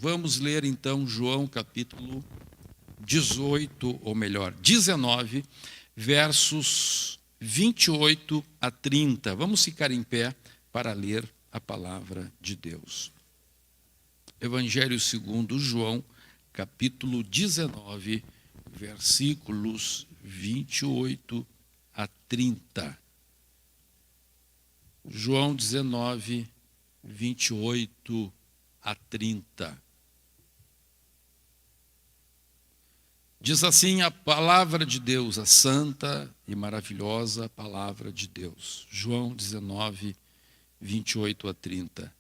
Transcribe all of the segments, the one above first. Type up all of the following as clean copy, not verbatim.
Vamos ler então João capítulo 18, ou melhor, 19, versos 28 a 30. Vamos ficar em pé para ler a palavra de Deus. Evangelho segundo João, capítulo 19, versículos 28 a 30. João 19, 28 a 30. Diz assim a palavra de Deus, a santa e maravilhosa palavra de Deus. João 19, 28 a 30.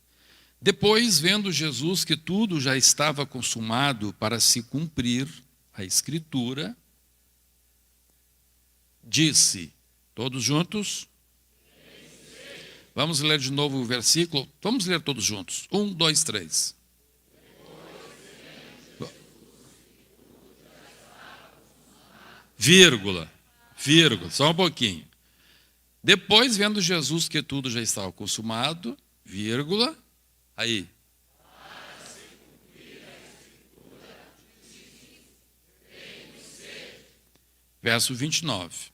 Depois, vendo Jesus que tudo já estava consumado para se cumprir a Escritura, disse, todos juntos? Vamos ler de novo o versículo? Vamos ler todos juntos. 1, 2, 3. Vírgula, só um pouquinho. Depois, vendo Jesus que tudo já estava consumado, vírgula, aí. Verso 29.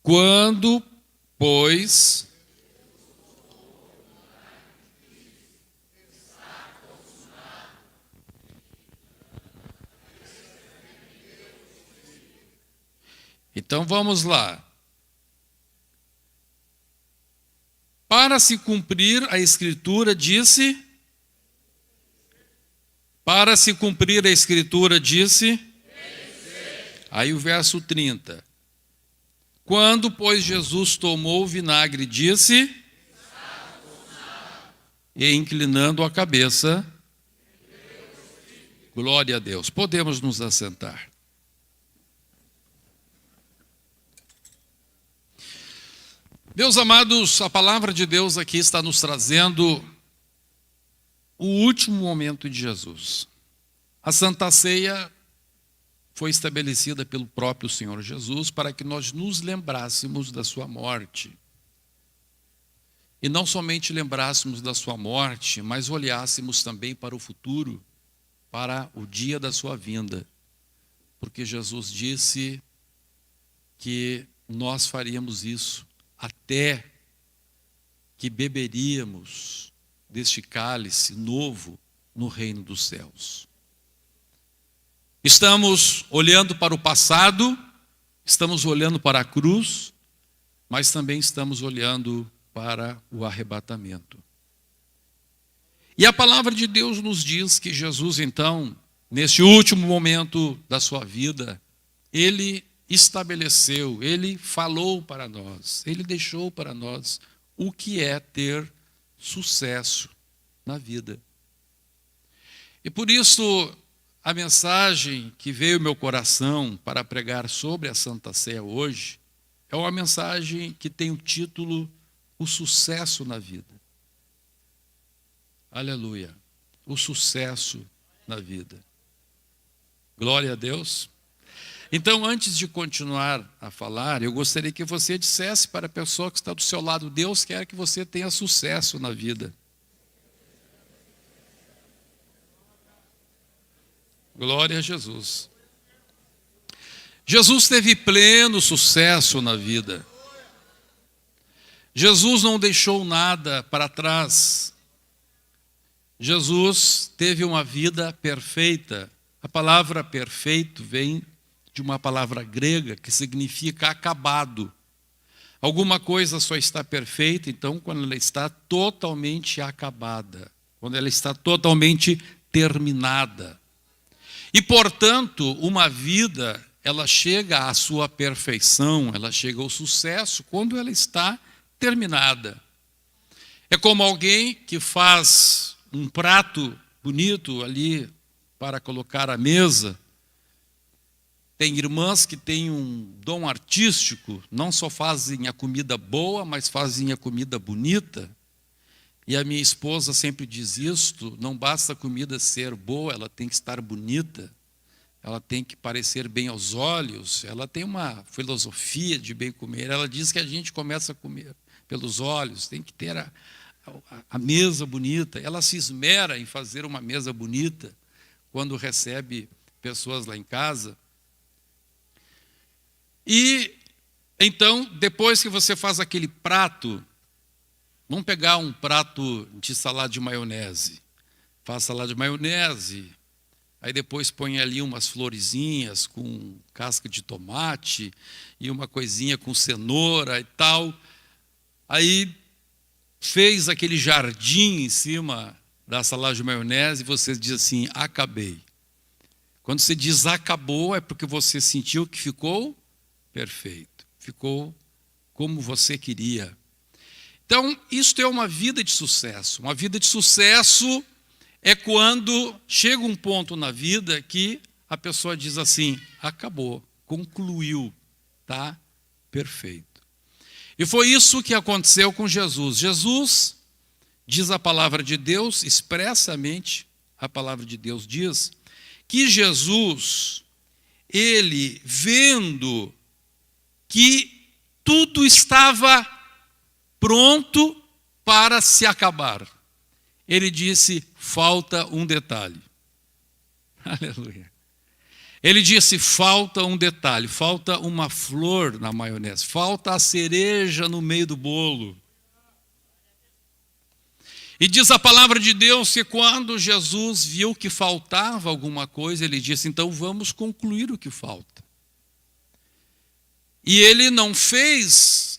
Quando, pois, então vamos lá. Para se cumprir a Escritura, disse. Para se cumprir a Escritura, disse. Aí o verso 30. Quando, pois, Jesus tomou o vinagre, disse. E inclinando a cabeça. Glória a Deus. Podemos nos assentar. Meus amados, a palavra de Deus aqui está nos trazendo o último momento de Jesus. A Santa Ceia foi estabelecida pelo próprio Senhor Jesus para que nós nos lembrássemos da sua morte. E não somente lembrássemos da sua morte, mas olhássemos também para o futuro, para o dia da sua vinda. Porque Jesus disse que nós faríamos isso até que beberíamos deste cálice novo no reino dos céus. Estamos olhando para o passado, estamos olhando para a cruz, mas também estamos olhando para o arrebatamento. E a palavra de Deus nos diz que Jesus, então, nesse último momento da sua vida, ele estabeleceu, ele falou para nós, ele deixou para nós o que é ter sucesso na vida. E por isso, a mensagem que veio ao meu coração para pregar sobre a Santa Ceia hoje é uma mensagem que tem o título O Sucesso na Vida. Aleluia. O sucesso na vida. Glória a Deus. Então, antes de continuar a falar, eu gostaria que você dissesse para a pessoa que está do seu lado, Deus quer que você tenha sucesso na vida. Glória a Jesus. Jesus teve pleno sucesso na vida. Jesus não deixou nada para trás. Jesus teve uma vida perfeita. A palavra perfeito vem de uma palavra grega que significa acabado. Alguma coisa só está perfeita, então, quando ela está totalmente acabada, quando ela está totalmente terminada. E, portanto, uma vida, ela chega à sua perfeição, ela chega ao sucesso quando ela está terminada. É como alguém que faz um prato bonito ali para colocar à mesa. Tem irmãs que têm um dom artístico, não só fazem a comida boa, mas fazem a comida bonita. E a minha esposa sempre diz isto: não basta a comida ser boa, ela tem que estar bonita, ela tem que parecer bem aos olhos, ela tem uma filosofia de bem comer. Ela diz que a gente começa a comer pelos olhos, tem que ter a mesa bonita. Ela se esmera em fazer uma mesa bonita quando recebe pessoas lá em casa. E então, depois que você faz aquele prato, vamos pegar um prato de salada de maionese. Faz salada de maionese, aí depois põe ali umas florezinhas com casca de tomate e uma coisinha com cenoura e tal. Aí fez aquele jardim em cima da salada de maionese e você diz assim: acabei. Quando você diz acabou, é porque você sentiu que ficou perfeito, ficou como você queria. Então, isto é uma vida de sucesso. Uma vida de sucesso é quando chega um ponto na vida que a pessoa diz assim: acabou, concluiu, tá perfeito. E foi isso que aconteceu com Jesus. Jesus, diz a palavra de Deus, expressamente, a palavra de Deus diz, que Jesus, ele vendo que tudo estava pronto para se acabar, ele disse: falta um detalhe. Aleluia. Ele disse: falta um detalhe, falta uma flor na maionese, falta a cereja no meio do bolo. E diz a palavra de Deus que quando Jesus viu que faltava alguma coisa, ele disse: então vamos concluir o que falta. E ele não fez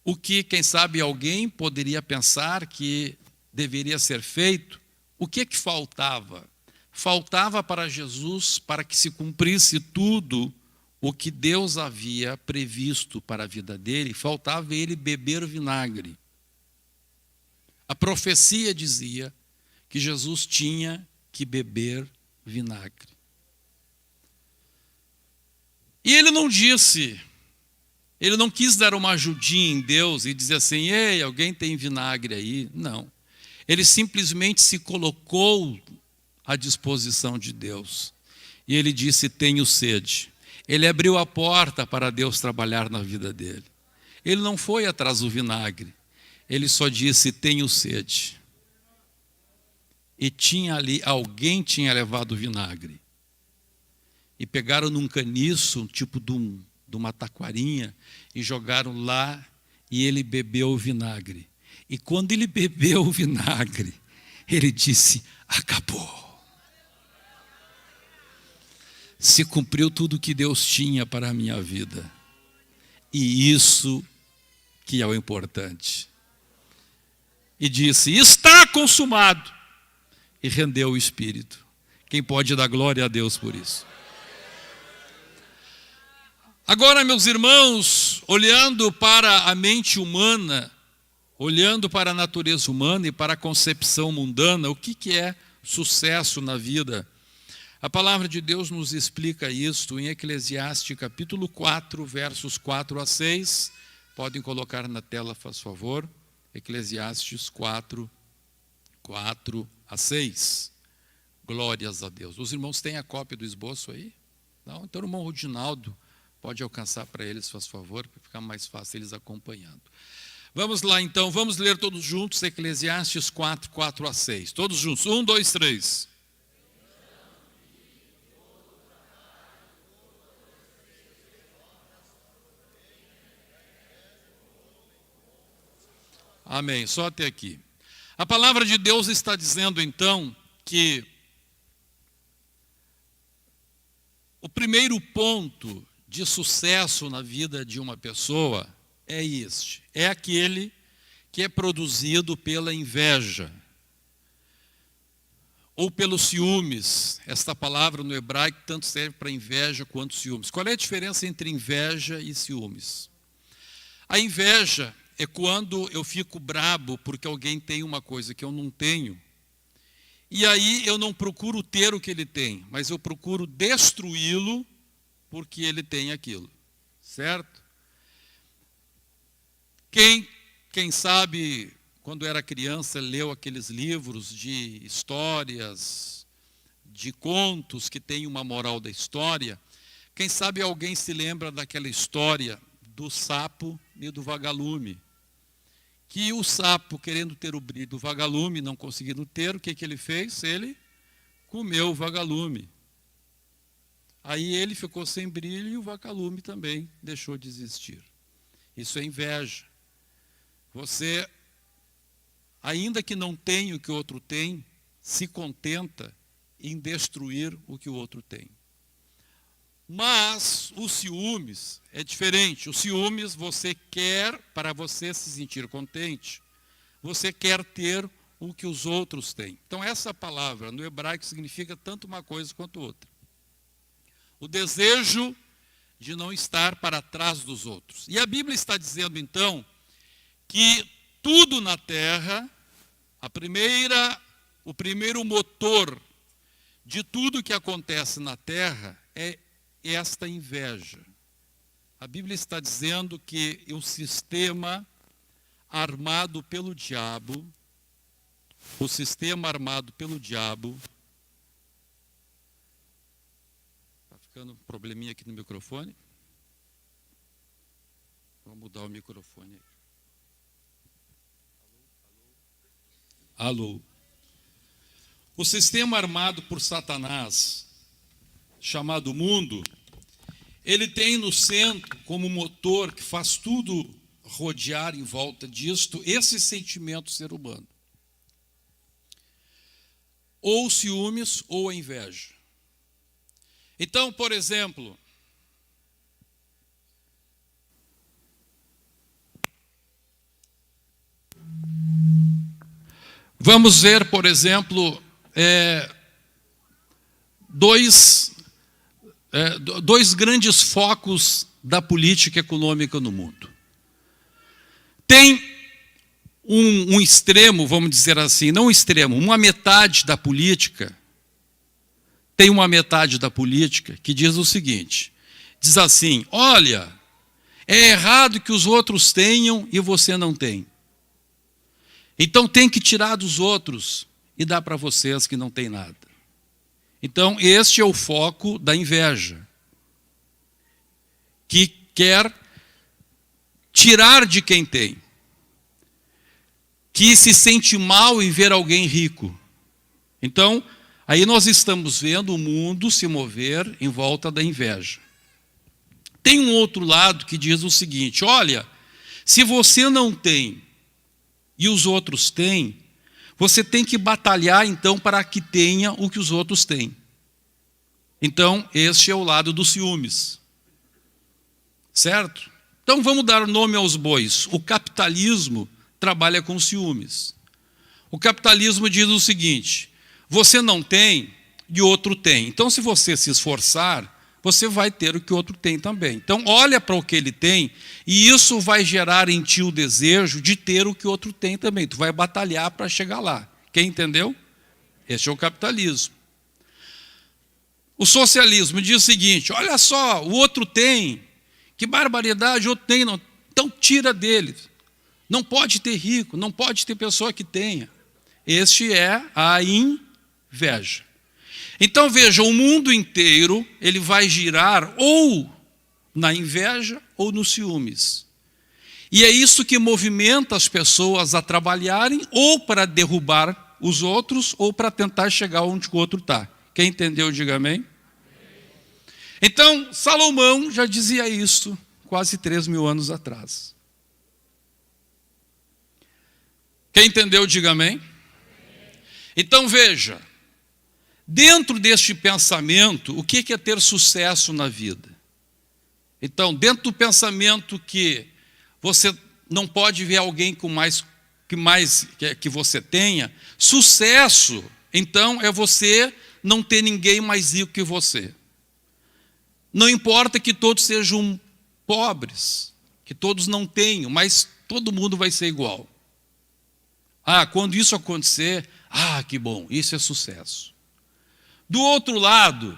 o que, quem sabe, alguém poderia pensar que deveria ser feito. O que faltava? Faltava para Jesus, para que se cumprisse tudo o que Deus havia previsto para a vida dele, faltava ele beber vinagre. A profecia dizia que Jesus tinha que beber vinagre. E ele não disse, ele não quis dar uma ajudinha em Deus e dizer assim: ei, alguém tem vinagre aí? Não. Ele simplesmente se colocou à disposição de Deus. E ele disse: tenho sede. Ele abriu a porta para Deus trabalhar na vida dele. Ele não foi atrás do vinagre. Ele só disse: tenho sede. E tinha ali, alguém tinha levado vinagre. E pegaram num caniço, tipo de uma taquarinha, e jogaram lá, e ele bebeu o vinagre. E quando ele bebeu o vinagre, ele disse: acabou. Se cumpriu tudo que Deus tinha para a minha vida. E isso que é o importante. E disse: está consumado. E rendeu o Espírito. Quem pode dar glória a Deus por isso? Agora, meus irmãos, olhando para a mente humana, olhando para a natureza humana e para a concepção mundana, o que é sucesso na vida? A palavra de Deus nos explica isto em Eclesiastes capítulo 4, versos 4 a 6. Podem colocar na tela, faz favor. Eclesiastes 4, 4 a 6. Glórias a Deus. Os irmãos têm a cópia do esboço aí? Não? Então o irmão Rodinaldo pode alcançar para eles, faz favor, para ficar mais fácil eles acompanhando. Vamos lá então, vamos ler todos juntos Eclesiastes 4, 4 a 6. Todos juntos, 1, 2, 3. Amém, só até aqui. A palavra de Deus está dizendo então que o primeiro ponto de sucesso na vida de uma pessoa é este, é aquele que é produzido pela inveja ou pelos ciúmes. Esta palavra no hebraico tanto serve para inveja quanto ciúmes. Qual é a diferença entre inveja e ciúmes? A inveja é quando eu fico brabo porque alguém tem uma coisa que eu não tenho. E aí eu não procuro ter o que ele tem, mas eu procuro destruí-lo porque ele tem aquilo. Certo? Quem sabe quando era criança, leu aqueles livros de histórias, de contos que tem uma moral da história. Quem sabe alguém se lembra daquela história do sapo e do vagalume. Que o sapo, querendo ter o brilho do vagalume, não conseguindo ter, o que ele fez? Ele comeu o vagalume. Aí ele ficou sem brilho e o vagalume também deixou de existir. Isso é inveja. Você, ainda que não tenha o que o outro tem, se contenta em destruir o que o outro tem. Mas os ciúmes é diferente. Os ciúmes você quer, para você se sentir contente, você quer ter o que os outros têm. Então essa palavra no hebraico significa tanto uma coisa quanto outra. O desejo de não estar para trás dos outros. E a Bíblia está dizendo então que tudo na terra, o primeiro motor de tudo que acontece na terra é esta inveja. A Bíblia está dizendo que o sistema armado pelo diabo, está ficando um probleminha aqui no microfone. Vou mudar o microfone aí. Alô. O sistema armado por Satanás, chamado mundo, ele tem no centro, como motor que faz tudo rodear em volta disto, esse sentimento ser humano. Ou ciúmes ou a inveja. Então, por exemplo, vamos ver, por exemplo, dois grandes focos da política econômica no mundo. Tem um extremo, vamos dizer assim, não um extremo, uma metade da política, tem uma metade da política que diz o seguinte, diz assim, olha, é errado que os outros tenham e você não tem. Então tem que tirar dos outros e dar para vocês que não tem nada. Então este é o foco da inveja, que quer tirar de quem tem, que se sente mal em ver alguém rico. Então, aí nós estamos vendo o mundo se mover em volta da inveja. Tem um outro lado que diz o seguinte, olha, se você não tem e os outros têm, você tem que batalhar então para que tenha o que os outros têm. Então, este é o lado dos ciúmes. Certo? Então vamos dar nome aos bois. O capitalismo trabalha com ciúmes. O capitalismo diz o seguinte, você não tem e o outro tem. Então se você se esforçar, você vai ter o que o outro tem também. Então olha para o que ele tem e isso vai gerar em ti o desejo de ter o que o outro tem também. Tu vai batalhar para chegar lá. Quem entendeu? Este é o capitalismo. O socialismo diz o seguinte, olha só, o outro tem, que barbaridade, o outro tem, não. Então tira dele. Não pode ter rico, não pode ter pessoa que tenha. Este é a inveja. Então veja, o mundo inteiro, ele vai girar ou na inveja ou nos ciúmes. E é isso que movimenta as pessoas a trabalharem ou para derrubar os outros ou para tentar chegar onde o outro está. Quem entendeu, diga amém. Então, Salomão já dizia isso quase 3.000 anos atrás. Quem entendeu, diga amém. Então veja, dentro deste pensamento, o que é ter sucesso na vida? Então, dentro do pensamento que você não pode ver alguém com mais que você tenha, sucesso, então, é você não ter ninguém mais rico que você. Não importa que todos sejam pobres, que todos não tenham, mas todo mundo vai ser igual. Quando isso acontecer, que bom, isso é sucesso. Do outro lado,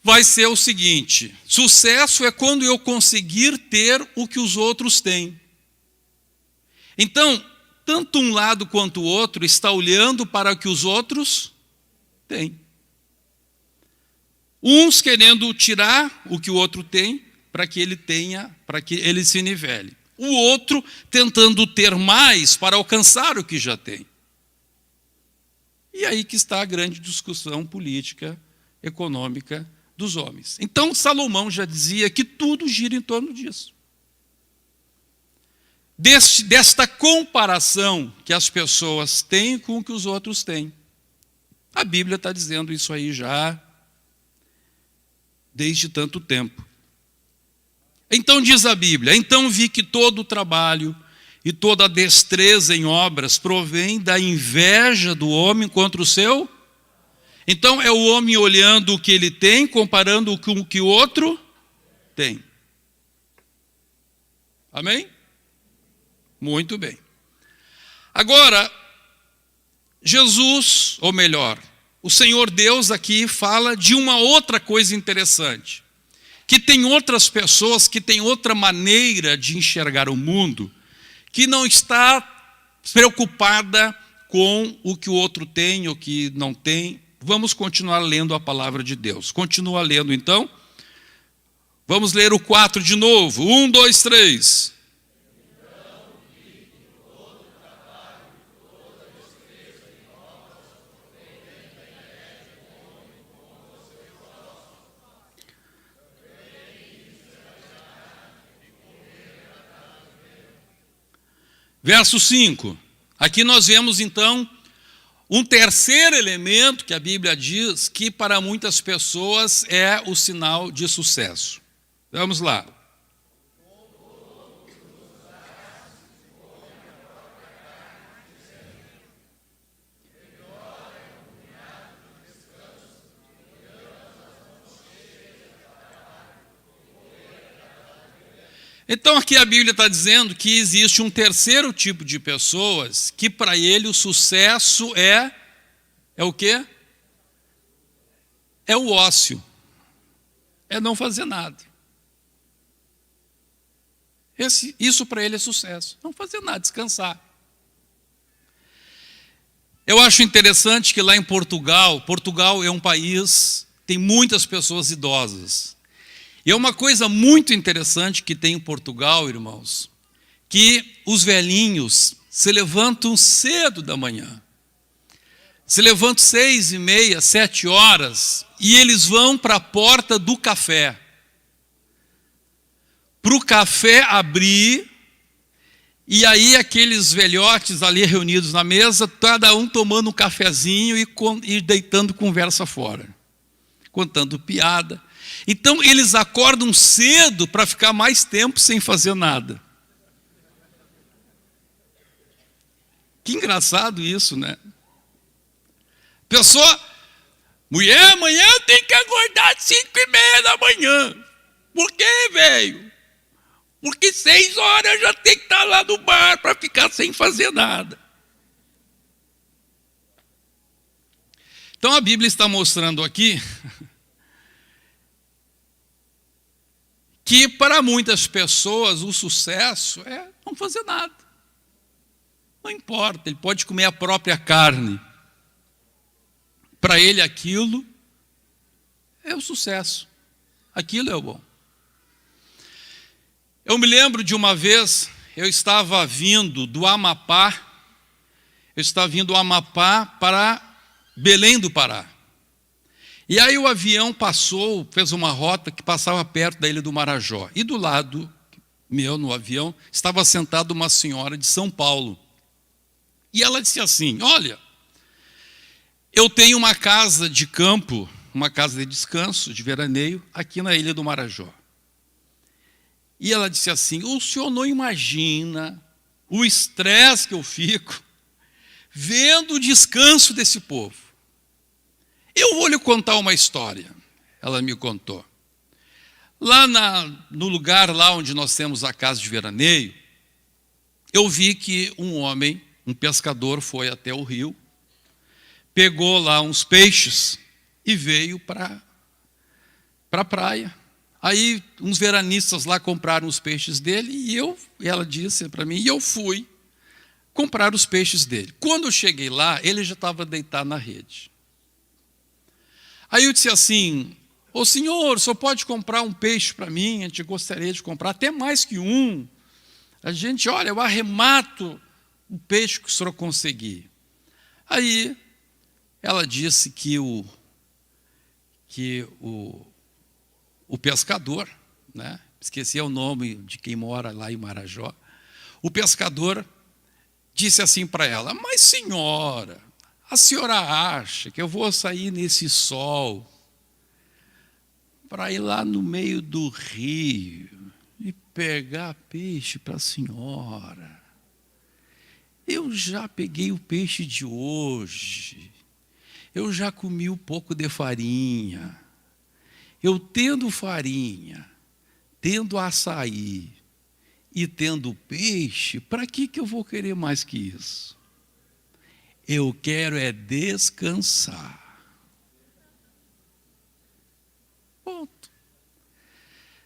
vai ser o seguinte, sucesso é quando eu conseguir ter o que os outros têm. Então, tanto um lado quanto o outro está olhando para o que os outros têm. Uns querendo tirar o que o outro tem para que ele tenha, para que ele se nivele. O outro tentando ter mais para alcançar o que já tem. E aí que está a grande discussão política, econômica dos homens. Então Salomão já dizia que tudo gira em torno disso. Desta comparação que as pessoas têm com o que os outros têm. A Bíblia está dizendo isso aí já desde tanto tempo. Então diz a Bíblia, então vi que todo o trabalho e toda a destreza em obras provém da inveja do homem contra o seu. Então é o homem olhando o que ele tem, comparando com o que o outro tem. Amém? Muito bem. Agora, Jesus, ou melhor, o Senhor Deus aqui fala de uma outra coisa interessante. Que tem outras pessoas que têm outra maneira de enxergar o mundo, que não está preocupada com o que o outro tem ou que não tem. Vamos continuar lendo a palavra de Deus. Continua lendo então. Vamos ler o 4 de novo. 1, 2, 3. Verso 5. Aqui nós vemos então um terceiro elemento que a Bíblia diz que para muitas pessoas é o sinal de sucesso. Vamos lá. Então aqui a Bíblia está dizendo que existe um terceiro tipo de pessoas que para ele o sucesso é o quê? É o ócio. É não fazer nada. Isso para ele é sucesso. Não fazer nada, descansar. Eu acho interessante que lá em Portugal é um país, tem muitas pessoas idosas. E é uma coisa muito interessante que tem em Portugal, irmãos, que os velhinhos se levantam cedo da manhã. Se levantam 6h30, 7 horas, e eles vão para a porta do café. Para o café abrir, e aí aqueles velhotes ali reunidos na mesa, cada um tomando um cafezinho e deitando conversa fora, contando piada. Então eles acordam cedo para ficar mais tempo sem fazer nada. Que engraçado isso, né? Pessoa, mulher, amanhã eu tenho que acordar às 5h30 da manhã. Por quê, velho? Porque 6 horas eu já tenho que estar lá no bar para ficar sem fazer nada. Então a Bíblia está mostrando aqui que para muitas pessoas o sucesso é não fazer nada. Não importa, ele pode comer a própria carne. Para ele aquilo é o sucesso. Aquilo é o bom. Eu me lembro de uma vez, eu estava vindo do Amapá para Belém do Pará. E aí o avião passou, fez uma rota que passava perto da Ilha do Marajó. E do lado meu, no avião, estava sentada uma senhora de São Paulo. E ela disse assim, olha, eu tenho uma casa de campo, uma casa de descanso, de veraneio, aqui na Ilha do Marajó. E ela disse assim, o senhor não imagina o estresse que eu fico vendo o descanso desse povo. Eu vou lhe contar uma história. Ela me contou. Lá no lugar lá onde nós temos a casa de veraneio, eu vi que um homem, um pescador, foi até o rio, pegou lá uns peixes e veio para a praia. Aí uns veranistas lá compraram os peixes dele e ela disse para mim, e eu fui comprar os peixes dele. Quando eu cheguei lá, ele já estava deitado na rede. Aí eu disse assim: ô senhor, o senhor pode comprar um peixe para mim? A gente gostaria de comprar até mais que um. A gente, olha, eu arremato o peixe que o senhor conseguir. Aí ela disse que o pescador, né, esqueci o nome de quem mora lá em Marajó, o pescador disse assim para ela: mas senhora, a senhora acha que eu vou sair nesse sol para ir lá no meio do rio e pegar peixe para a senhora? Eu já peguei o peixe de hoje, eu já comi um pouco de farinha, eu tendo farinha, tendo açaí e tendo peixe, para que eu vou querer mais que isso? Eu quero é descansar. Ponto.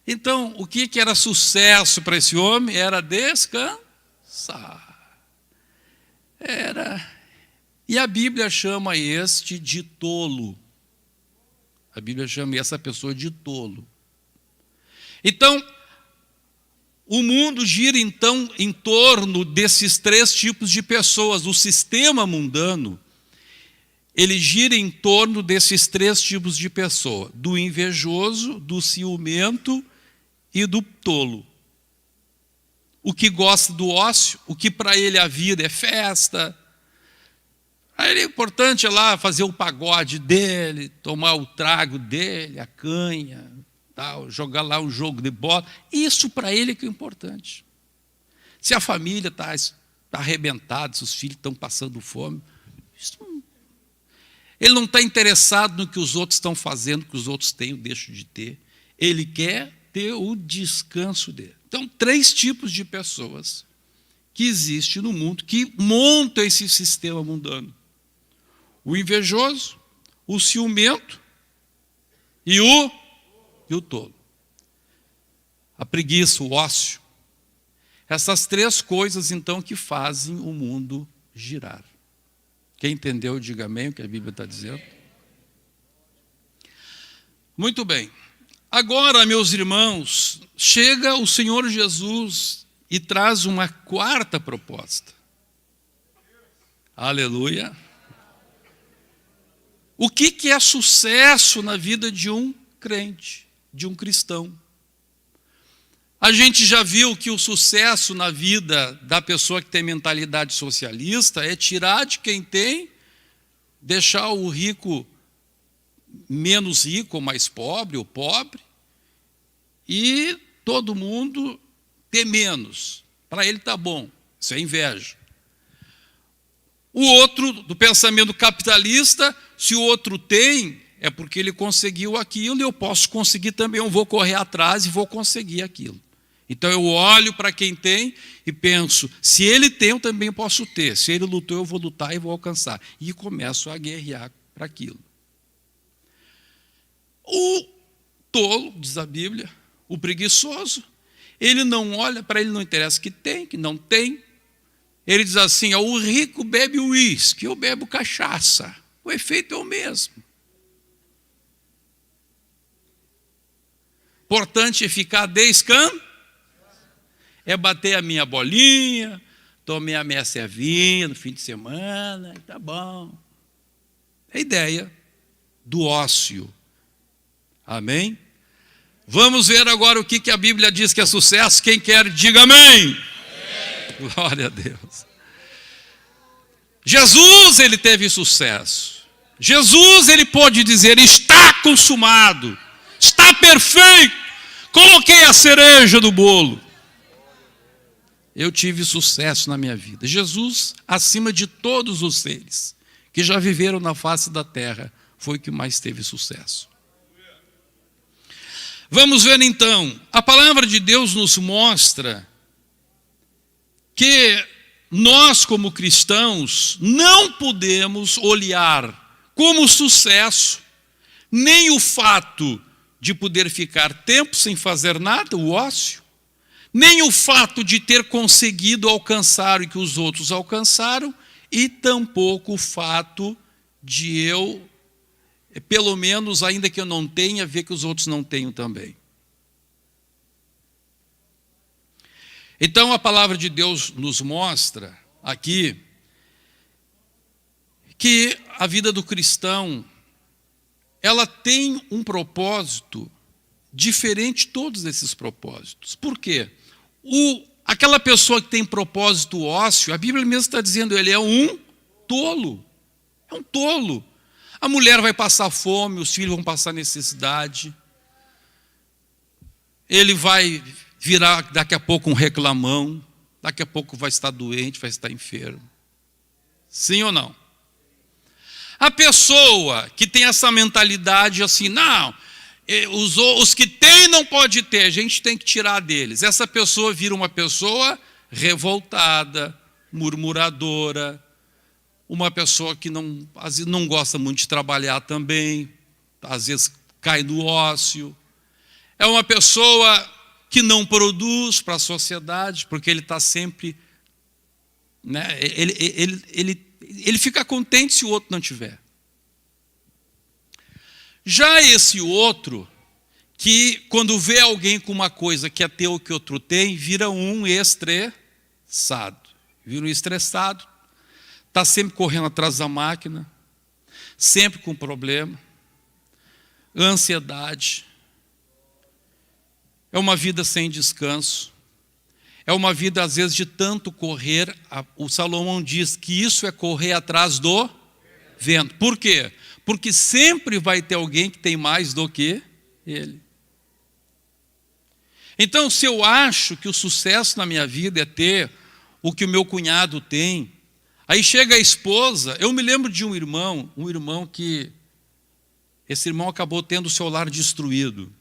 Então, o que era sucesso para esse homem? Era descansar. E a Bíblia chama este de tolo. A Bíblia chama essa pessoa de tolo. Então, o mundo gira então em torno desses três tipos de pessoas. O sistema mundano, ele gira em torno desses três tipos de pessoa: do invejoso, do ciumento e do tolo. O que gosta do ócio, o que para ele a vida é festa. Aí é importante lá fazer o pagode dele, tomar o trago dele, a canha, tal, jogar lá um jogo de bola. Isso para ele é que é importante. Se a família está arrebentada, se os filhos estão passando fome, ele não está interessado no que os outros estão fazendo, que os outros têm ou deixam de ter. Ele quer ter o descanso dele. Então, três tipos de pessoas que existem no mundo, que montam esse sistema mundano: o invejoso, o ciumento e o tolo. A preguiça, o ócio. Essas três coisas, então, que fazem o mundo girar. Quem entendeu, diga amém, o que a Bíblia está dizendo. Muito bem. Agora, meus irmãos, chega o Senhor Jesus e traz uma quarta proposta. Aleluia. O que é sucesso na vida de um crente, de um cristão? A gente já viu que o sucesso na vida da pessoa que tem mentalidade socialista é tirar de quem tem, deixar o rico menos rico ou mais pobre, ou pobre, e todo mundo ter menos. Para ele está bom, isso é inveja. O outro, do pensamento capitalista, se o outro tem, é porque ele conseguiu aquilo, e eu posso conseguir também, eu vou correr atrás e vou conseguir aquilo. Então eu olho para quem tem e penso: se ele tem, eu também posso ter. Se ele lutou, eu vou lutar e vou alcançar. E começo a guerrear para aquilo. O tolo, diz a Bíblia, o preguiçoso, ele não olha, para ele não interessa que tem, que não tem. Ele diz assim: o rico bebe uísque, eu bebo cachaça. O efeito é o mesmo. Importante é ficar descansado, é bater a minha bolinha, tomei a minha cervinha no fim de semana, tá bom. É a ideia do ócio. Amém? Vamos ver agora o que a Bíblia diz que é sucesso. Quem quer, diga amém. Amém. Glória a Deus. Jesus, ele teve sucesso. Jesus, ele pôde dizer: está consumado, está perfeito, coloquei a cereja do bolo. Eu tive sucesso na minha vida. Jesus, acima de todos os seres que já viveram na face da terra, foi o que mais teve sucesso. Vamos ver então, a palavra de Deus nos mostra que nós, como cristãos, não podemos olhar como sucesso nem o fato de poder ficar tempo sem fazer nada, o ócio, nem o fato de ter conseguido alcançar o que os outros alcançaram, e tampouco o fato de eu, pelo menos, ainda que eu não tenha, ver que os outros não tenham também. Então a palavra de Deus nos mostra aqui que a vida do cristão, ela tem um propósito diferente de todos esses propósitos. Por quê? Aquela pessoa que tem propósito ósseo, a Bíblia mesmo está dizendo, ele é um tolo. É um tolo. A mulher vai passar fome, os filhos vão passar necessidade. Ele vai virar daqui a pouco um reclamão, daqui a pouco vai estar doente, vai estar enfermo. Sim ou não? A pessoa que tem essa mentalidade assim, não, os que têm não pode ter, a gente tem que tirar deles. Essa pessoa vira uma pessoa revoltada, murmuradora, uma pessoa que às vezes não gosta muito de trabalhar também, às vezes cai no ócio. É uma pessoa que não produz para a sociedade, porque ele está sempre, né, ele fica contente se o outro não tiver. Já esse outro, que quando vê alguém com uma coisa que é ter o que outro tem, vira um estressado. Vira um estressado, está sempre correndo atrás da máquina, sempre com problema, ansiedade. É uma vida sem descanso. É uma vida, às vezes, de tanto correr. O Salomão diz que isso é correr atrás do vento. Por quê? Porque sempre vai ter alguém que tem mais do que ele. Então, se eu acho que o sucesso na minha vida é ter o que o meu cunhado tem, aí chega a esposa, eu me lembro de um irmão que, esse irmão acabou tendo o seu lar destruído.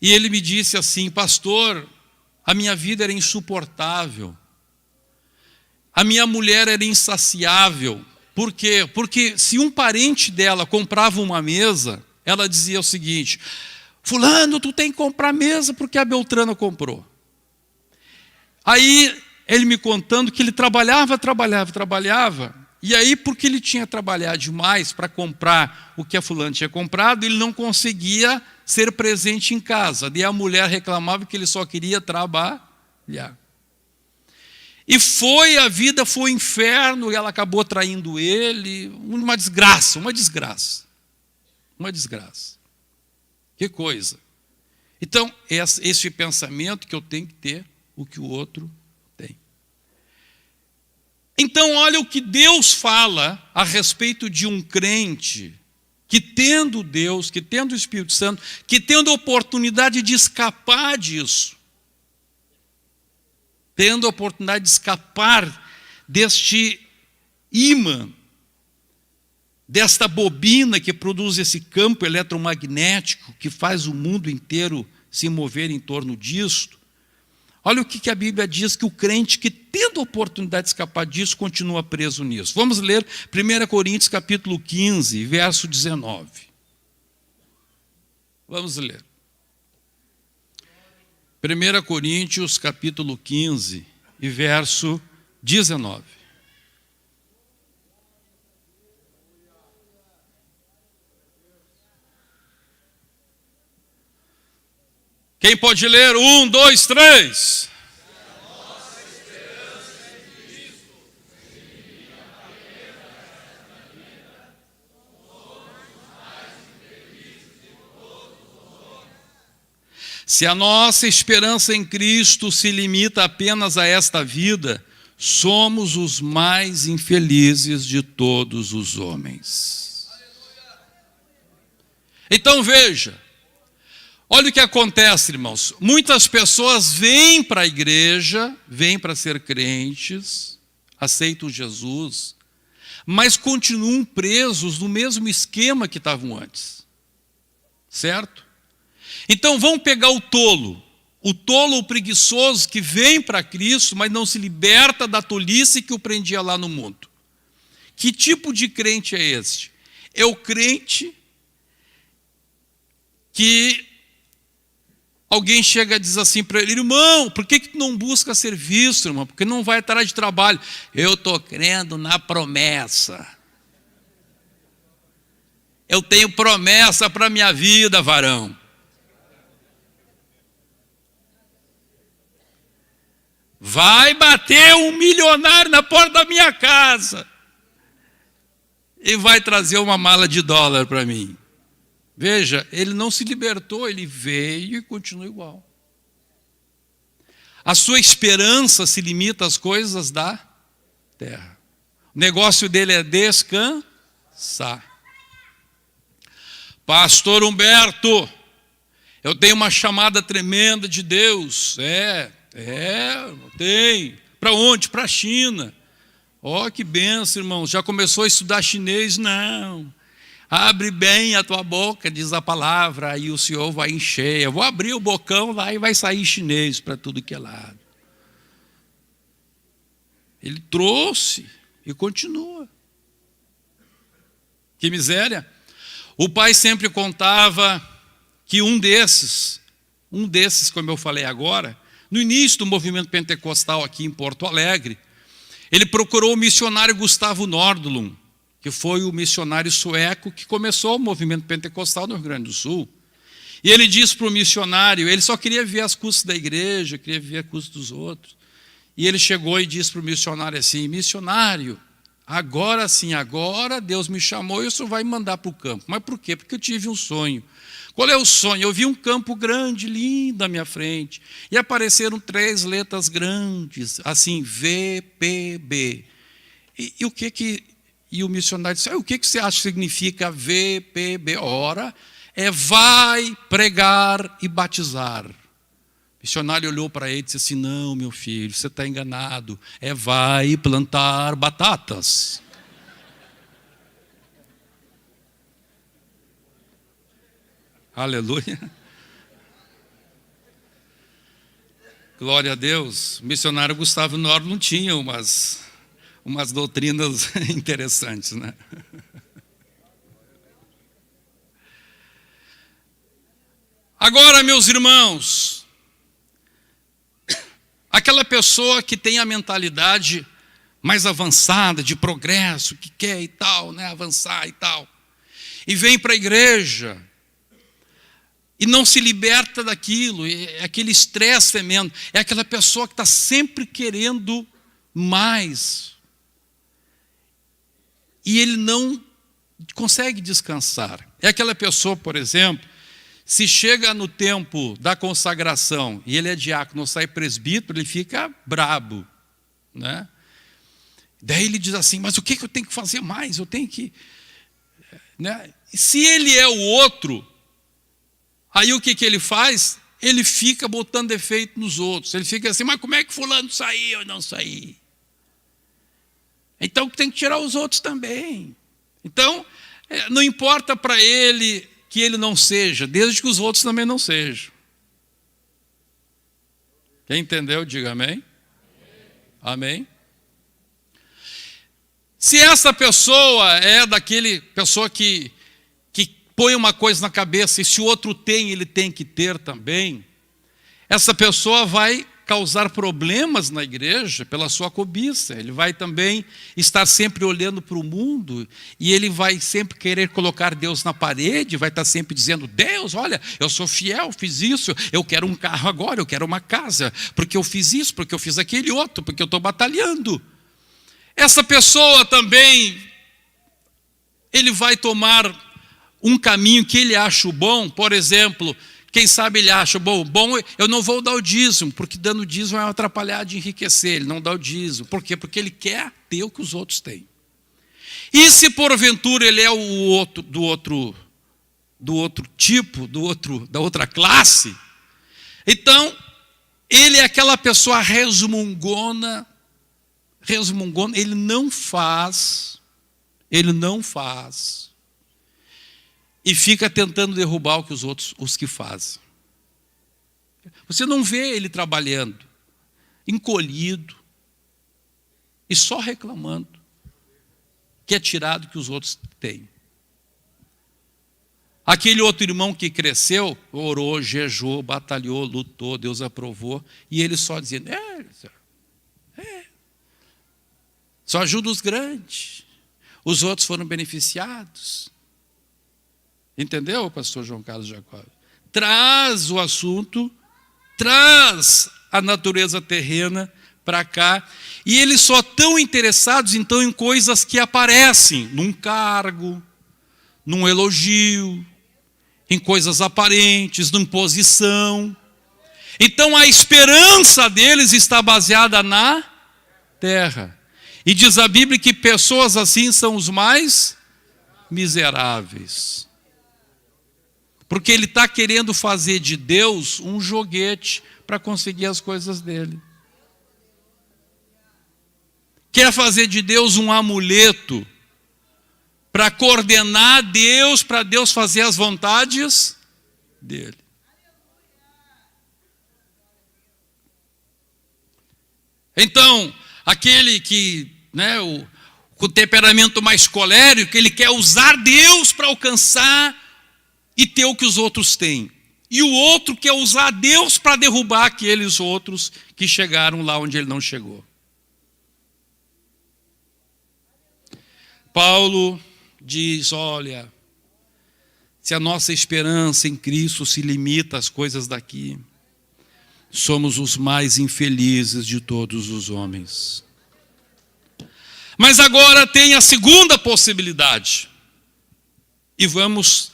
E ele me disse assim, pastor, a minha vida era insuportável. A minha mulher era insaciável. Por quê? Porque se um parente dela comprava uma mesa, ela dizia o seguinte, fulano, tu tem que comprar mesa porque a Beltrana comprou. Aí ele me contando que ele trabalhava, e aí porque ele tinha trabalhado demais para comprar o que a fulana tinha comprado, ele não conseguia ser presente em casa. Daí a mulher reclamava que ele só queria trabalhar. E a vida foi um inferno, e ela acabou traindo ele, uma desgraça. Que coisa. Então, esse pensamento que eu tenho que ter, o que o outro tem. Então, olha o que Deus fala a respeito de um crente que tendo Deus, que tendo o Espírito Santo, que tendo a oportunidade de escapar disso, tendo a oportunidade de escapar deste ímã, desta bobina que produz esse campo eletromagnético que faz o mundo inteiro se mover em torno disto. Olha o que a Bíblia diz, que o crente que tendo a oportunidade de escapar disso, continua preso nisso. Vamos ler 1 Coríntios capítulo 15, verso 19. Vamos ler. 1 Coríntios capítulo 15 e verso 19. Quem pode ler? 1, 2, 3. Se a nossa esperança em Cristo se limita apenas a esta vida, somos os mais infelizes de todos os homens. Então veja, olha o que acontece, irmãos. Muitas pessoas vêm para a igreja, vêm para ser crentes, aceitam Jesus, mas continuam presos no mesmo esquema que estavam antes. Certo? Então vamos pegar o tolo, o preguiçoso que vem para Cristo, mas não se liberta da tolice que o prendia lá no mundo. Que tipo de crente é este? É o crente que alguém chega e diz assim para ele: irmão, por que tu não busca serviço, irmão? Porque não vai atrás de trabalho. Eu estou crendo na promessa. Eu tenho promessa para a minha vida, varão. Vai bater um milionário na porta da minha casa e vai trazer uma mala de dólar para mim. Veja, ele não se libertou, ele veio e continua igual. A sua esperança se limita às coisas da terra. O negócio dele é descansar. Pastor Humberto, eu tenho uma chamada tremenda de Deus. Tem. Para onde? Para a China. Ó, que benção, irmão. Já começou a estudar chinês? Não. Abre bem a tua boca, diz a palavra, aí o Senhor vai encher. Eu vou abrir o bocão lá e vai sair chinês para tudo que é lado. Ele trouxe e continua. Que miséria. O pai sempre contava que um desses, como eu falei agora, no início do movimento pentecostal aqui em Porto Alegre, ele procurou o missionário Gustavo Nordlund, que foi o missionário sueco que começou o movimento pentecostal no Rio Grande do Sul. E ele disse para o missionário, ele só queria ver as custas da igreja, queria ver as custas dos outros. E ele chegou e disse para o missionário assim: missionário, agora sim, agora Deus me chamou e o senhor vai me mandar para o campo. Mas por quê? Porque eu tive um sonho. Qual é o sonho? Eu vi um campo grande, lindo à minha frente. E apareceram 3 letras grandes, assim, VPB. E o missionário disse: o que você acha que significa VPB? Ora, é vai pregar e batizar. O missionário olhou para ele e disse assim: não, meu filho, você está enganado. É vai plantar batatas. Aleluia. Glória a Deus. O missionário Gustavo Nordlund tinha umas doutrinas interessantes, né? Agora, meus irmãos, aquela pessoa que tem a mentalidade mais avançada, de progresso, que quer e tal, né, avançar e tal, e vem para a igreja e não se liberta daquilo, é aquele estresse tremendo, é aquela pessoa que está sempre querendo mais. E ele não consegue descansar. É aquela pessoa, por exemplo, se chega no tempo da consagração e ele é diácono, não sai presbítero, ele fica brabo, né? Daí ele diz assim: mas o que eu tenho que fazer mais? Eu tenho que... né? Se ele é o outro, aí o que ele faz? Ele fica botando defeito nos outros. Ele fica assim: mas como é que fulano saiu ou não saiu? Então tem que tirar os outros também. Então, não importa para ele que ele não seja, desde que os outros também não sejam. Quem entendeu, diga amém. Amém. Se essa pessoa é daquele pessoa que põe uma coisa na cabeça e se o outro tem, ele tem que ter também, essa pessoa vai causar problemas na igreja pela sua cobiça. Ele vai também estar sempre olhando para o mundo e ele vai sempre querer colocar Deus na parede, vai estar sempre dizendo: Deus, olha, eu sou fiel, fiz isso, eu quero um carro agora, eu quero uma casa, porque eu fiz isso, porque eu fiz aquele outro, porque eu estou batalhando. Essa pessoa também, ele vai tomar um caminho que ele acha bom. Por exemplo, quem sabe ele acha, bom, eu não vou dar o dízimo, porque dando o dízimo vai atrapalhar de enriquecer. Ele não dá o dízimo. Por quê? Porque ele quer ter o que os outros têm. E se porventura ele é o outro, do outro tipo, da outra classe, então ele é aquela pessoa resmungona, ele não faz, e fica tentando derrubar o que os que fazem. Você não vê ele trabalhando, encolhido, e só reclamando, que é tirado o que os outros têm. Aquele outro irmão que cresceu, orou, jejuou, batalhou, lutou, Deus aprovou, e ele só dizia, só ajuda os grandes, os outros foram beneficiados. Entendeu, pastor João Carlos Jacob? Traz o assunto, traz a natureza terrena para cá, e eles só estão interessados então em coisas que aparecem, num cargo, num elogio, em coisas aparentes, numa posição. Então a esperança deles está baseada na terra. E diz a Bíblia que pessoas assim são os mais miseráveis. Porque ele está querendo fazer de Deus um joguete para conseguir as coisas dele. Quer fazer de Deus um amuleto para coordenar Deus, para Deus fazer as vontades dele. Então, aquele que, com o temperamento mais colérico, ele quer usar Deus para alcançar e ter o que os outros têm. E o outro quer usar Deus para derrubar aqueles outros que chegaram lá onde ele não chegou. Paulo diz, olha, se a nossa esperança em Cristo se limita às coisas daqui, somos os mais infelizes de todos os homens. Mas agora tem a segunda possibilidade. E vamos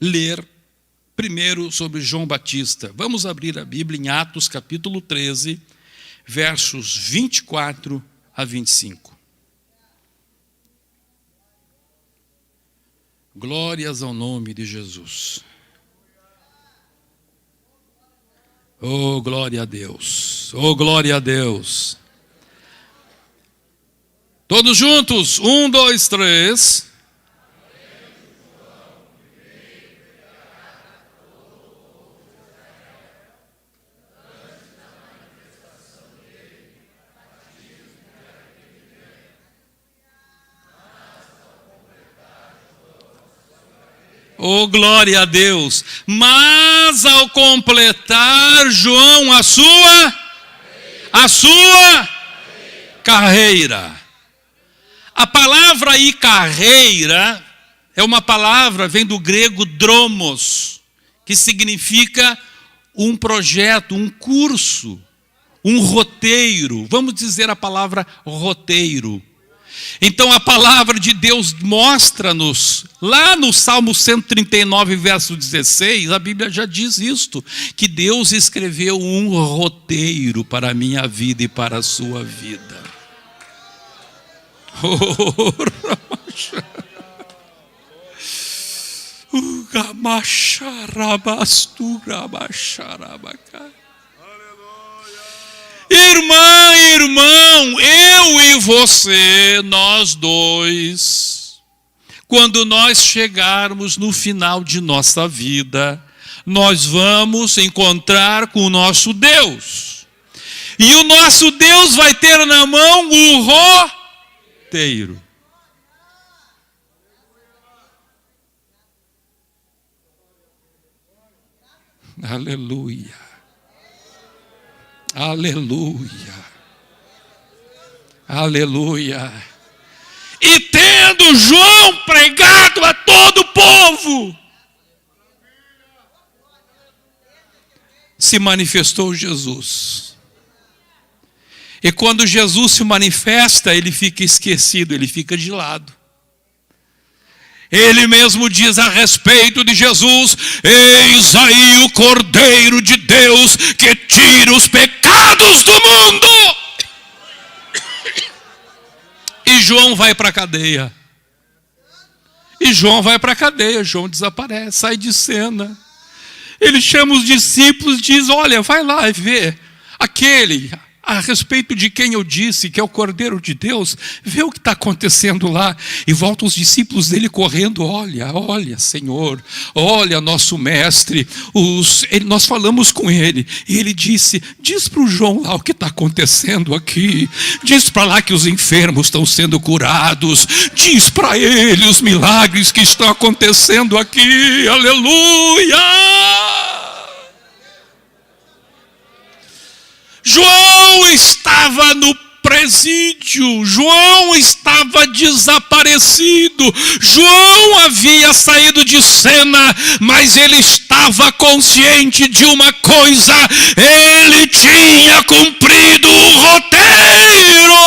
ler primeiro sobre João Batista. Vamos abrir a Bíblia em Atos capítulo 13, versos 24 a 25. Glórias ao nome de Jesus. Oh, glória a Deus. Oh, glória a Deus. Todos juntos. 1, 2, 3. Oh, glória a Deus. Mas ao completar, João, a sua carreira. A palavra aí, carreira, é uma palavra, vem do grego dromos, que significa um projeto, um curso, um roteiro. Vamos dizer a palavra roteiro. Então a palavra de Deus mostra-nos, lá no Salmo 139, verso 16, a Bíblia já diz isto, que Deus escreveu um roteiro para a minha vida e para a sua vida. Irmão, eu e você, nós dois, quando nós chegarmos no final de nossa vida, nós vamos encontrar com o nosso Deus. E o nosso Deus vai ter na mão o roteiro. Aleluia. Aleluia. Aleluia. E tendo João pregado a todo o povo, se manifestou Jesus. E quando Jesus se manifesta, ele fica esquecido, ele fica de lado. Ele mesmo diz a respeito de Jesus: eis aí o Cordeiro de Deus que tira os pecados do mundo. E João vai para a cadeia. João desaparece, sai de cena. Ele chama os discípulos e diz: olha, vai lá e vê a respeito de quem eu disse que é o Cordeiro de Deus, vê o que está acontecendo lá. E voltam os discípulos dele correndo, olha, Senhor, olha nosso mestre, nós falamos com ele, e ele disse, diz para o João lá o que está acontecendo aqui, diz para lá que os enfermos estão sendo curados, diz para ele os milagres que estão acontecendo aqui, aleluia! João estava no presídio, João estava desaparecido, João havia saído de cena, mas ele estava consciente de uma coisa, ele tinha cumprido o roteiro.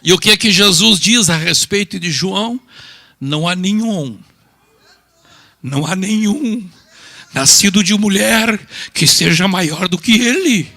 E o que é que Jesus diz a respeito de João? Não há nenhum nascido de mulher que seja maior do que ele.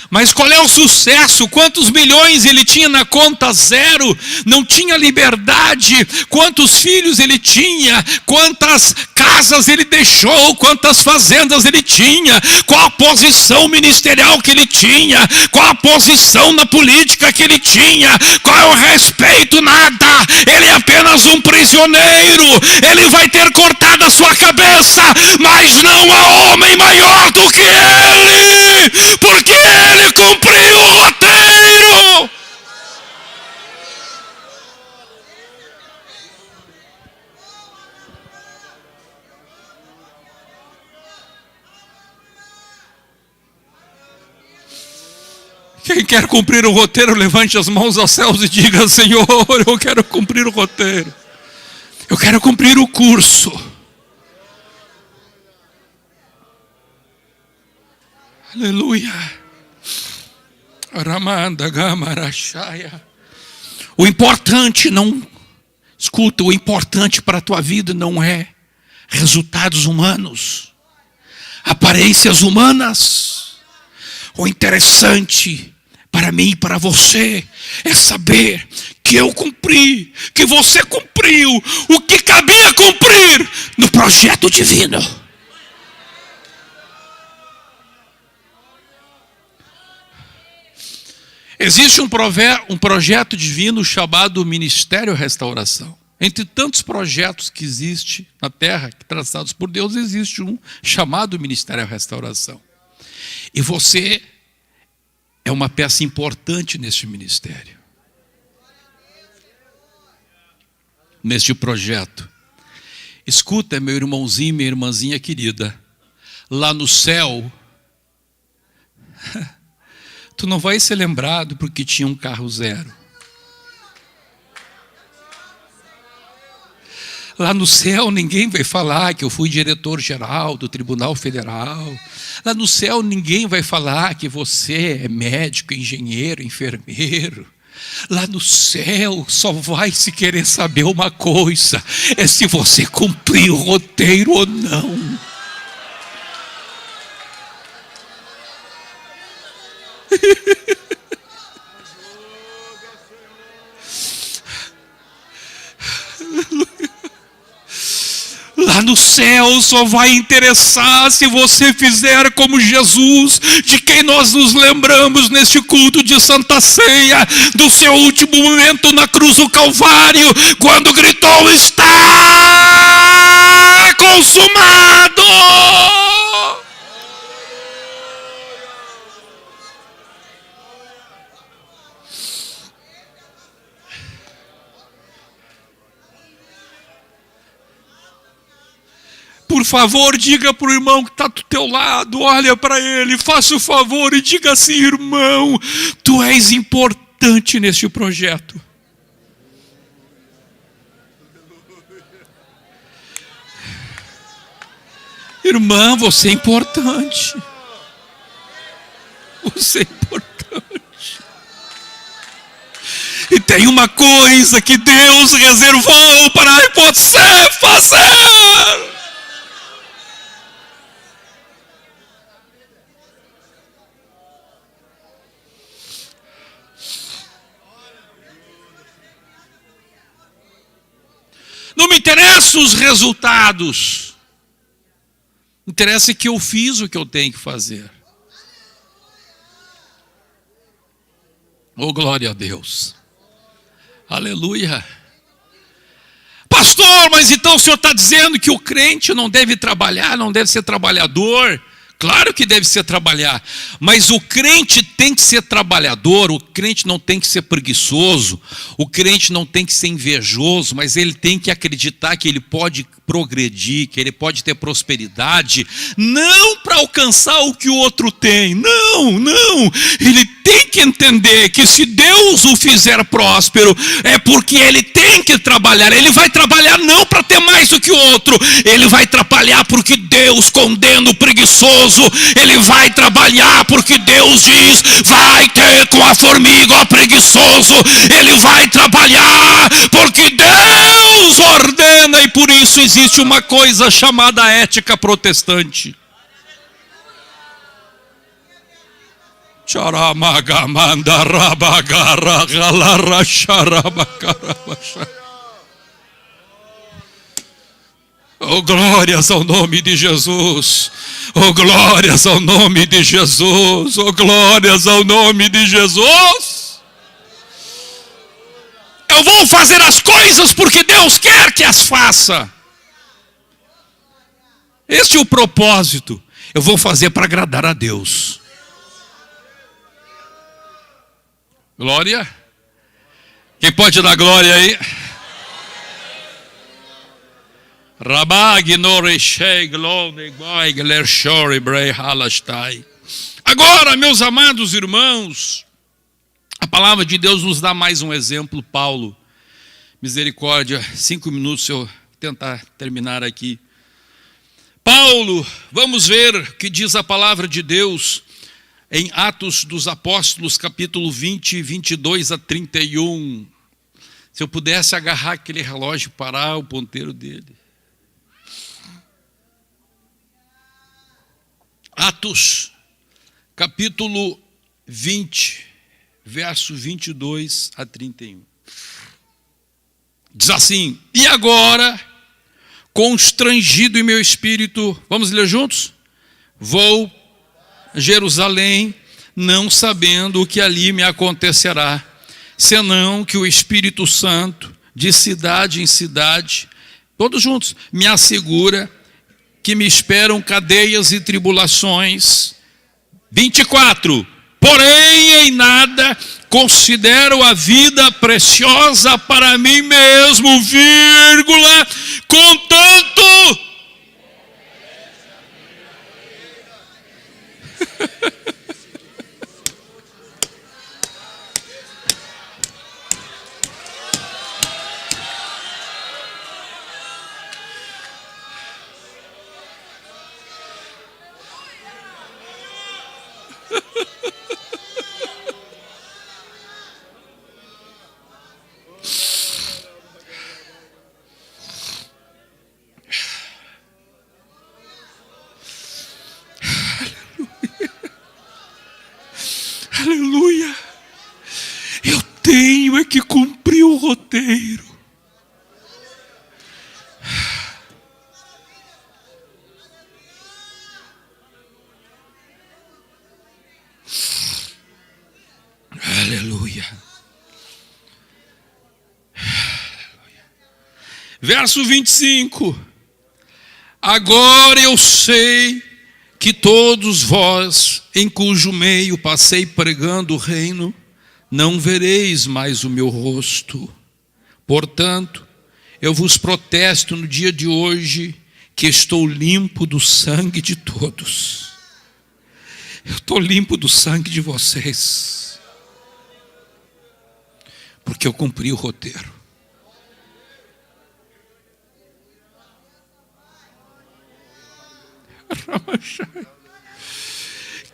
Mas qual é o sucesso? Quantos milhões ele tinha na conta? Zero. Não tinha liberdade. Quantos filhos ele tinha? Quantas casas ele deixou? Quantas fazendas ele tinha? Qual a posição ministerial que ele tinha? Qual a posição na política que ele tinha? Qual é o respeito? Nada. Ele é apenas um prisioneiro. Ele vai ter cortado a sua cabeça, mas não há homem maior do que ele, porque ele cumpriu o roteiro. Quem quer cumprir o roteiro, levante as mãos aos céus e diga, Senhor, eu quero cumprir o roteiro. Eu quero cumprir o curso. Aleluia. Ramanda Gamarachaya. O importante o importante para a tua vida não é resultados humanos, aparências humanas. O interessante para mim e para você é saber que eu cumpri, que você cumpriu o que cabia cumprir no projeto divino. Existe um projeto divino chamado Ministério Restauração. Entre tantos projetos que existem na terra, traçados por Deus, existe um chamado Ministério Restauração. E você é uma peça importante neste ministério, neste projeto. Escuta, meu irmãozinho, minha irmãzinha querida, lá no céu, tu não vai ser lembrado porque tinha um carro zero. Lá no céu ninguém vai falar que eu fui diretor-geral do Tribunal Federal. Lá no céu ninguém vai falar que você é médico, engenheiro, enfermeiro. Lá no céu só vai se querer saber uma coisa, é se você cumpriu o roteiro ou não. Lá no céu só vai interessar se você fizer como Jesus, de quem nós nos lembramos neste culto de Santa Ceia, do seu último momento na cruz do Calvário, quando gritou, está consumado. Por favor, diga para o irmão que está do teu lado, olha para ele, faça o favor e diga assim, irmão, tu és importante neste projeto. Irmã, você é importante. Você é importante. E tem uma coisa que Deus reservou para você fazer. me interessam os resultados. Interessa que eu fiz o que eu tenho que fazer. Oh, glória a Deus. Aleluia. Pastor, mas então o senhor está dizendo que o crente não deve trabalhar, não deve ser trabalhador? Claro que deve ser trabalhar, mas o crente tem que ser trabalhador, o crente não tem que ser preguiçoso, o crente não tem que ser invejoso, mas ele tem que acreditar que ele pode progredir, que ele pode ter prosperidade, não para alcançar o que o outro tem, não, ele tem que entender que se Deus o fizer próspero, é porque ele tem que trabalhar, ele vai trabalhar não para ter mais do que o outro, ele vai trabalhar porque Deus condena o preguiçoso, ele vai trabalhar porque Deus diz, vai ter com a formiga, ó preguiçoso, ele vai trabalhar porque Deus ordena, e por isso existe uma coisa chamada ética protestante. Oh, glórias ao nome de Jesus. Oh, glórias ao nome de Jesus. Oh, glórias ao nome de Jesus. Eu vou fazer as coisas porque Deus quer que as faça. Este é o propósito. Eu vou fazer para agradar a Deus. Glória. Quem pode dar glória aí? Agora, meus amados irmãos, a palavra de Deus nos dá mais um exemplo. Paulo, misericórdia, 5 minutos se eu tentar terminar aqui. Paulo, vamos ver o que diz a palavra de Deus em Atos dos Apóstolos, capítulo 20, 22 a 31. Se eu pudesse agarrar aquele relógio e parar o ponteiro dele. Atos, capítulo 20, verso 22 a 31. Diz assim: e agora, constrangido em meu espírito, vamos ler juntos? Vou a Jerusalém, não sabendo o que ali me acontecerá, senão que o Espírito Santo, de cidade em cidade, todos juntos, me assegura que me esperam cadeias e tribulações. 24. Porém, em nada considero a vida preciosa para mim mesmo, vírgula, contanto. Aleluia. Eu tenho é que cumprir o roteiro. Aleluia. Verso 25. Agora eu sei que todos vós, em cujo meio passei pregando o reino, não vereis mais o meu rosto. Portanto, eu vos protesto no dia de hoje que estou limpo do sangue de todos. Eu estou limpo do sangue de vocês, porque eu cumpri o roteiro.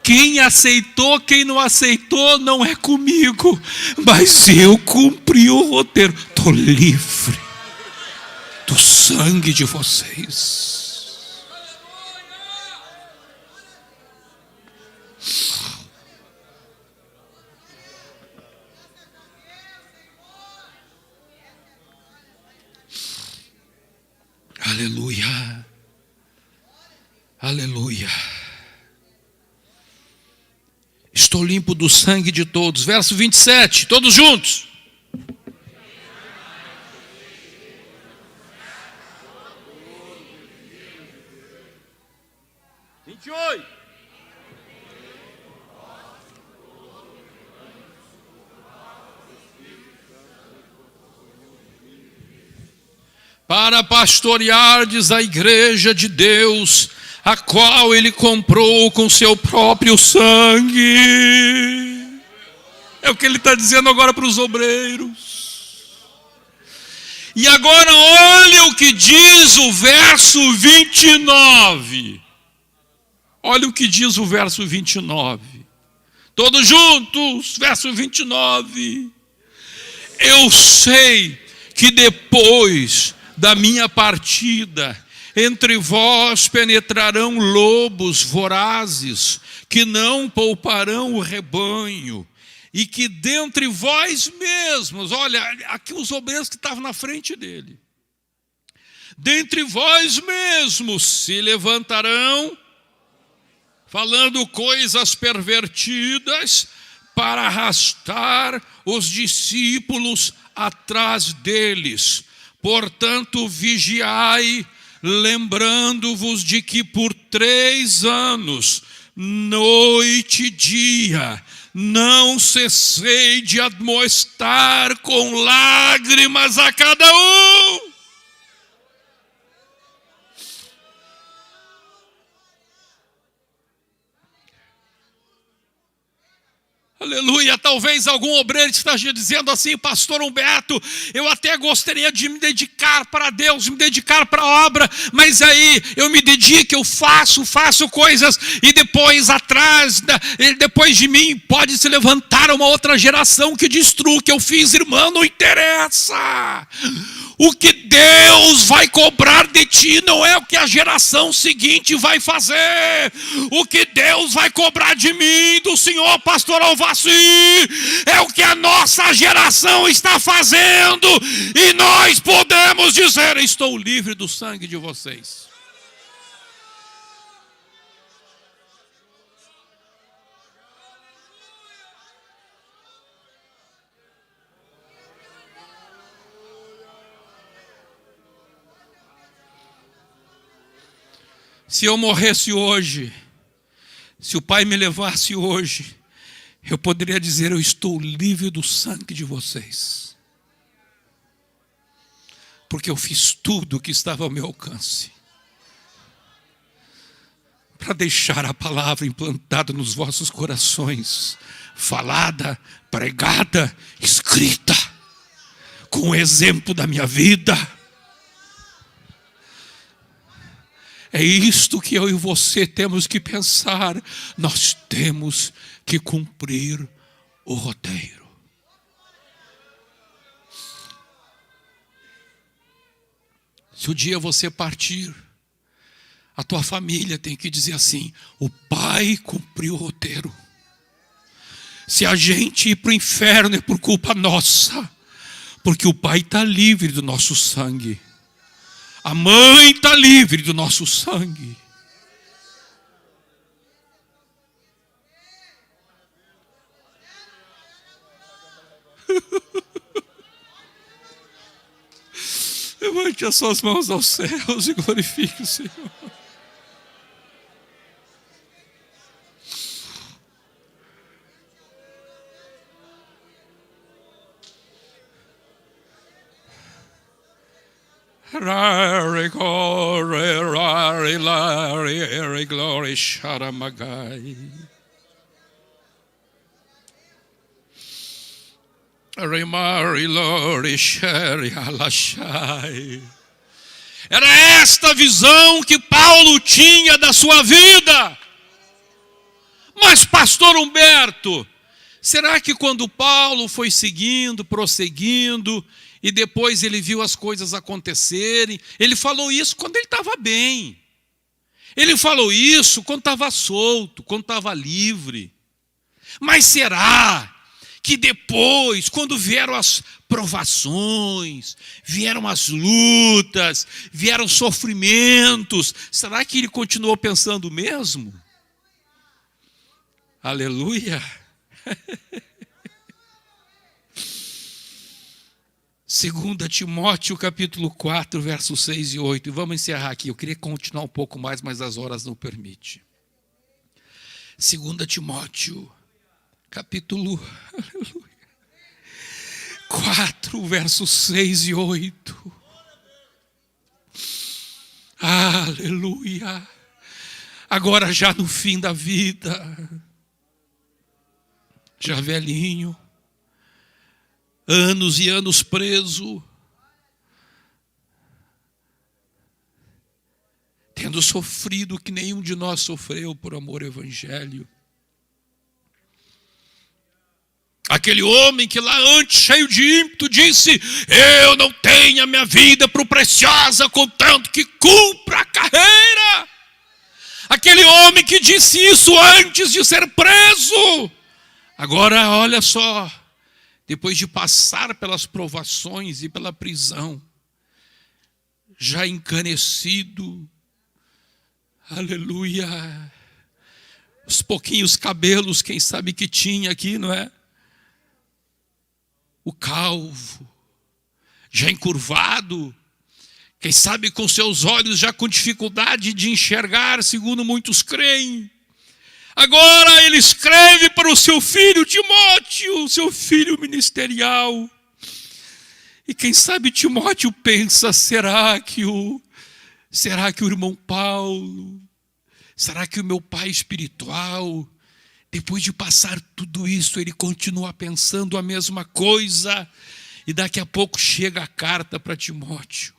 Quem aceitou, quem não aceitou, não é comigo, mas eu cumpri o roteiro. Estou livre do sangue de vocês. Aleluia. Aleluia. Estou limpo do sangue de todos. Verso 27, todos juntos. 28. Para pastoreardes a igreja de Deus, a qual ele comprou com seu próprio sangue. É o que ele está dizendo agora para os obreiros. E agora olha o que diz o verso 29. Olha o que diz o verso 29. Todos juntos, verso 29. Eu sei que depois da minha partida, entre vós penetrarão lobos vorazes, que não pouparão o rebanho, e que dentre vós mesmos, olha, aqui os obreiros que estavam na frente dele, dentre vós mesmos se levantarão, falando coisas pervertidas, para arrastar os discípulos atrás deles. Portanto, vigiai, lembrando-vos de que por 3 anos, noite e dia, não cessei de admoestar com lágrimas a cada um. Aleluia, talvez algum obreiro esteja dizendo assim: pastor Humberto, eu até gostaria de me dedicar para Deus, me dedicar para a obra, mas aí eu me dedico, eu faço coisas e depois depois de mim pode se levantar uma outra geração que destrua o que eu fiz. Irmão, não interessa. O que Deus vai cobrar de ti não é o que a geração seguinte vai fazer. O que Deus vai cobrar de mim, do senhor pastor Alvaci, é o que a nossa geração está fazendo. E nós podemos dizer: estou livre do sangue de vocês. Se eu morresse hoje, se o Pai me levasse hoje, eu poderia dizer: eu estou livre do sangue de vocês. Porque eu fiz tudo o que estava ao meu alcance para deixar a palavra implantada nos vossos corações, falada, pregada, escrita, com o exemplo da minha vida. É isto que eu e você temos que pensar. Nós temos que cumprir o roteiro. Se o dia você partir, a tua família tem que dizer assim: o Pai cumpriu o roteiro. Se a gente ir para o inferno é por culpa nossa, porque o Pai está livre do nosso sangue. A mãe está livre do nosso sangue. Levante as suas mãos aos céus e glorifique o Senhor. Rare glory, rare, rare glory, sharamagai. Remari lori sheri alashai. Era esta visão que Paulo tinha da sua vida. Mas pastor Humberto, será que quando Paulo foi seguindo, prosseguindo, e depois ele viu as coisas acontecerem, ele falou isso quando ele estava bem. Ele falou isso quando estava solto, quando estava livre. Mas será que depois, quando vieram as provações, vieram as lutas, vieram sofrimentos, será que ele continuou pensando o mesmo? Aleluia! 2 Timóteo capítulo 4, versos 6 e 8. E vamos encerrar aqui. Eu queria continuar um pouco mais, mas as horas não permitem. 2 Timóteo capítulo 4, versos 6 e 8. Aleluia! Agora já no fim da vida, já velhinho, anos e anos preso, tendo sofrido o que nenhum de nós sofreu por amor ao evangelho. Aquele homem que lá antes, cheio de ímpeto, disse: eu não tenho a minha vida por preciosa, contanto que cumpra a carreira. Aquele homem que disse isso antes de ser preso. Agora, olha só, depois de passar pelas provações e pela prisão, já encanecido, aleluia, os pouquinhos cabelos, quem sabe que tinha aqui, não é? O calvo, já encurvado, quem sabe com seus olhos já com dificuldade de enxergar, segundo muitos creem. Agora ele escreve para o seu filho Timóteo, seu filho ministerial. E quem sabe Timóteo pensa, será que o irmão Paulo, será que o meu pai espiritual, depois de passar tudo isso, ele continua pensando a mesma coisa? E daqui a pouco chega a carta para Timóteo.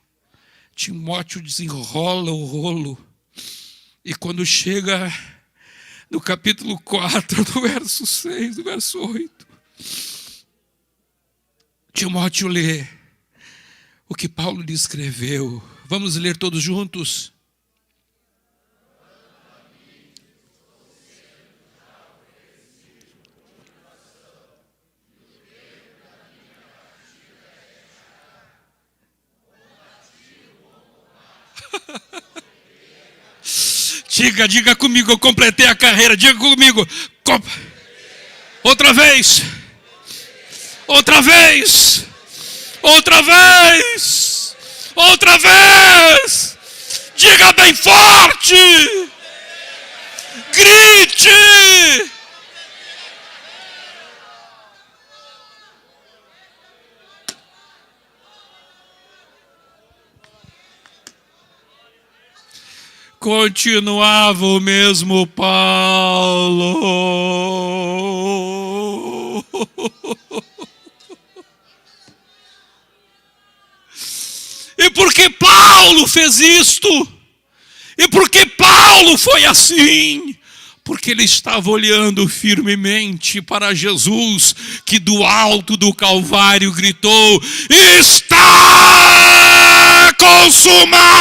Timóteo desenrola o rolo. E quando chega no capítulo 4, do verso 6, do verso 8, Timóteo lê o que Paulo lhe escreveu. Vamos ler todos juntos? Diga comigo, eu completei a carreira. Diga comigo. Outra vez. Outra vez. Outra vez. Outra vez. Diga bem forte. Grite. Continuava o mesmo Paulo. E por que Paulo fez isto? E por que Paulo foi assim? Porque ele estava olhando firmemente para Jesus, que do alto do Calvário gritou: está consumado!